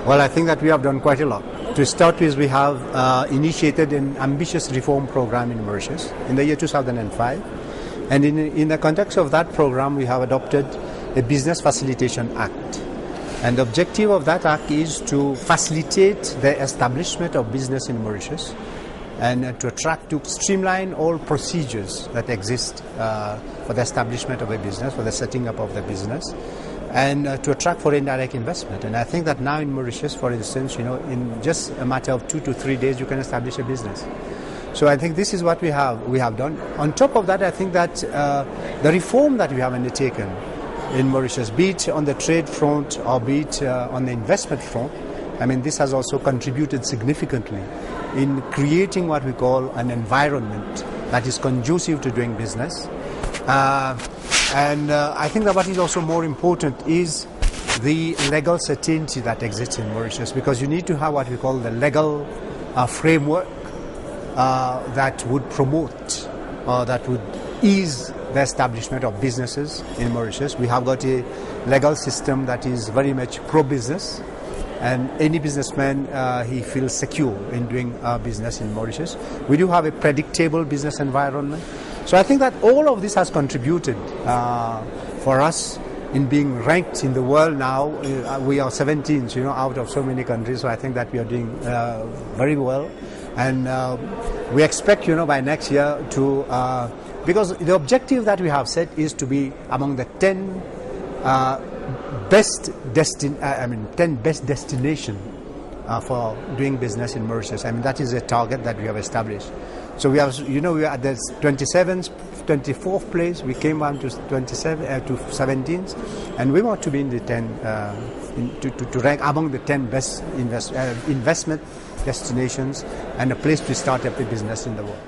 Well, I think that we have done quite a lot. To start with, we have initiated an ambitious reform program in Mauritius in the year 2005. And in the context of that program, we have adopted a Business Facilitation Act. And the objective of that act is to facilitate the establishment of business in Mauritius and to streamline all procedures that exist for the establishment of a business, for the setting up of the business, and to attract foreign direct investment. And I think that now in Mauritius, for instance, in just a matter of 2 to 3 days, you can establish a business. So I think this is what we have done. On top of that, I think that the reform that we have undertaken in Mauritius, be it on the trade front or be it on the investment front, I mean, this has also contributed significantly in creating what we call an environment that is conducive to doing business. And I think that what is also more important is the legal certainty that exists in Mauritius, because you need to have what we call the legal framework that would promote or that would ease the establishment of businesses in Mauritius. We have got a legal system that is very much pro-business, and any businessman, he feels secure in doing business in Mauritius. We do have a predictable business environment. So I think that all of this has contributed for us in being ranked in the world now. We are 17th, out of so many countries. So I think that we are doing very well. And we expect, by next year to, because the objective that we have set is to be among the 10 best destination for doing business in Mauritius. I mean, that is a target that we have established. So we have, we are at the 27th, 24th place. We came on to 17th, and we want to be in the 10, to rank among the 10 best investment destinations and a place to start up a business in the world.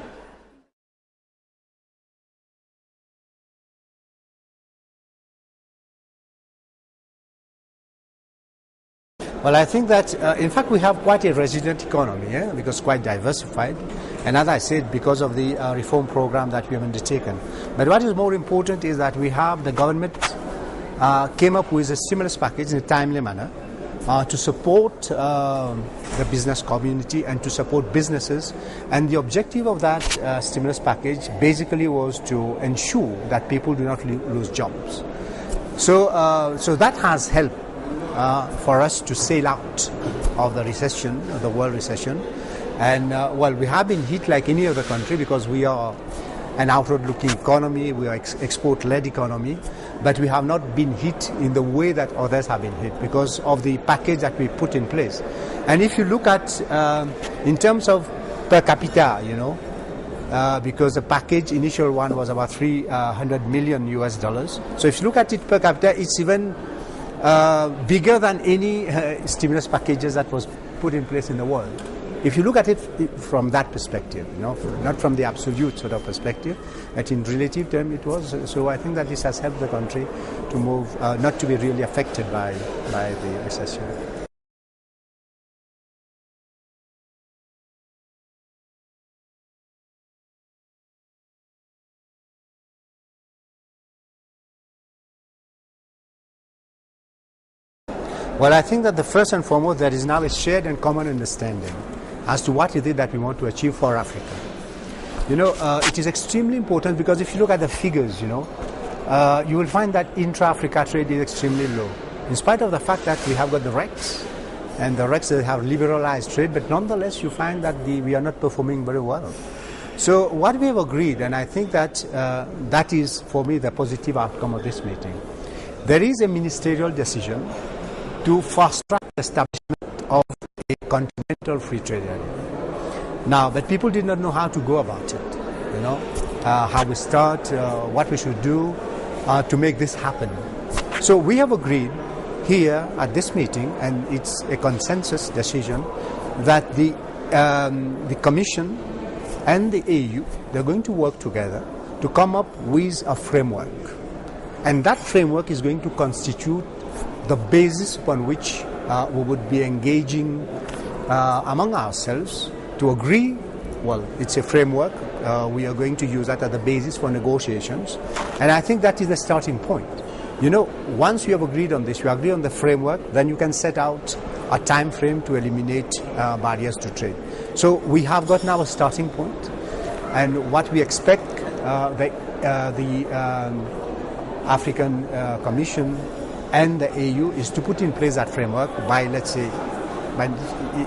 Well, I think that, in fact, we have quite a resilient economy, because quite diversified. And as I said, because of the reform program that we have undertaken. But what is more important is that we have, the government came up with a stimulus package in a timely manner to support the business community and to support businesses. And the objective of that stimulus package basically was to ensure that people do not lose jobs. So, so that has helped for us to sail out of the recession, the world recession. And well, we have been hit like any other country because we are an outward-looking economy, we are export-led economy, but we have not been hit in the way that others have been hit because of the package that we put in place. And if you look at, in terms of per capita, because the package, initial one was about $300 million US. So if you look at it per capita, it's even bigger than any stimulus packages that was put in place in the world. If you look at it from that perspective, not from the absolute sort of perspective, but in relative terms it was. So I think that this has helped the country to move, not to be really affected by the recession. Well, I think that the first and foremost, there is now a shared and common understanding as to what it is that we want to achieve for Africa. It is extremely important because if you look at the figures, you will find that intra-Africa trade is extremely low. In spite of the fact that we have got the RECs, and the RECs have liberalized trade, but nonetheless you find that we are not performing very well. So what we have agreed, and I think that that is for me the positive outcome of this meeting, there is a ministerial decision to fast-track the establishment of a continental free trade area. Now, but people did not know how to go about it, how we start, what we should do to make this happen. So we have agreed here at this meeting, and it's a consensus decision, that the Commission and the AU, they're going to work together to come up with a framework. And that framework is going to constitute the basis upon which we would be engaging among ourselves to agree. Well, it's a framework. We are going to use that as the basis for negotiations. And I think that is the starting point. Once you have agreed on this, you agree on the framework, then you can set out a time frame to eliminate barriers to trade. So we have got now a starting point, and what we expect the African Commission and the AU is to put in place that framework by, let's say,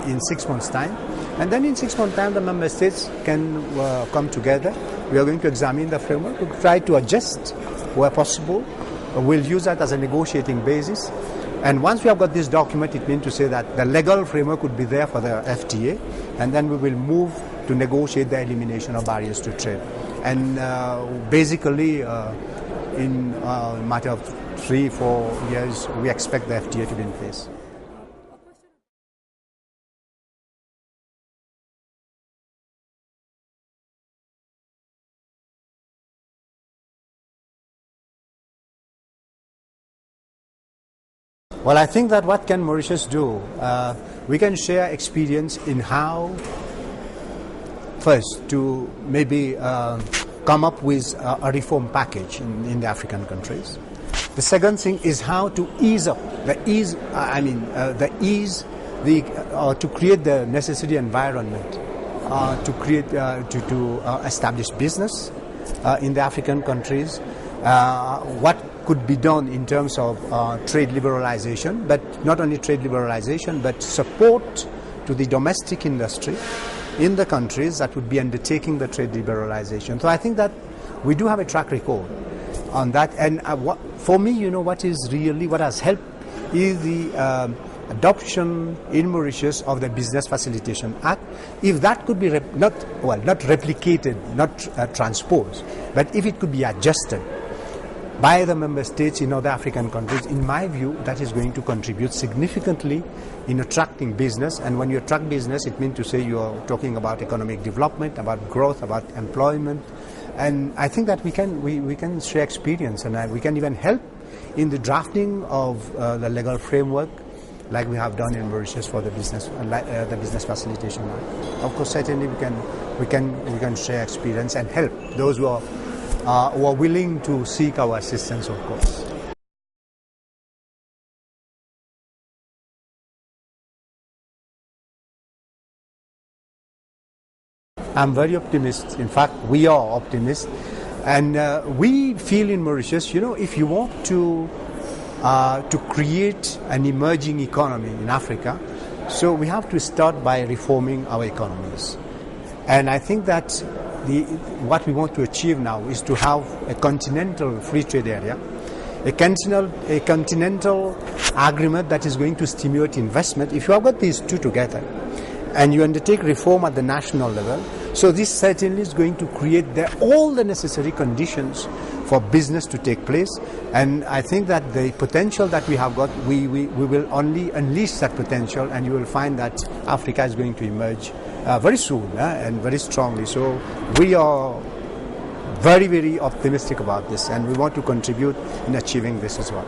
in 6 months' time. And then in 6 months' time, the member states can come together. We are going to examine the framework, we'll try to adjust where possible. We'll use that as a negotiating basis. And once we have got this document, it means to say that the legal framework would be there for the FTA, and then we will move to negotiate the elimination of barriers to trade. And basically, in a matter of 3-4 years, we expect the FTA to be in place. Well, I think that what can Mauritius do? We can share experience in how, first, to maybe come up with a reform package in the African countries. The second thing is how to ease up, to create the necessary environment to establish business in the African countries. What could be done in terms of trade liberalization, but not only trade liberalization, but support to the domestic industry in the countries that would be undertaking the trade liberalization. So I think that we do have a track record on that. And for me, what has helped is the adoption in Mauritius of the Business Facilitation Act. If that could be not replicated, not transposed, but if it could be adjusted by the member states in other African countries, in my view, that is going to contribute significantly in attracting business. And when you attract business, it means to say you are talking about economic development, about growth, about employment. And I think that we can share experience, and we can even help in the drafting of the legal framework, like we have done in Mauritius for the business facilitation. Of course, certainly we can share experience and help those who are willing to seek our assistance, of course. I'm very optimistic. In fact, we are optimists, and we feel in Mauritius, if you want to create an emerging economy in Africa, so we have to start by reforming our economies. And I think that what we want to achieve now is to have a continental free trade area, a continental agreement that is going to stimulate investment. If you have got these two together and you undertake reform at the national level, so this certainly is going to create all the necessary conditions for business to take place. And I think that the potential that we have got, we will only unleash that potential, and you will find that Africa is going to emerge very soon and very strongly. So we are very, very optimistic about this, and we want to contribute in achieving this as well.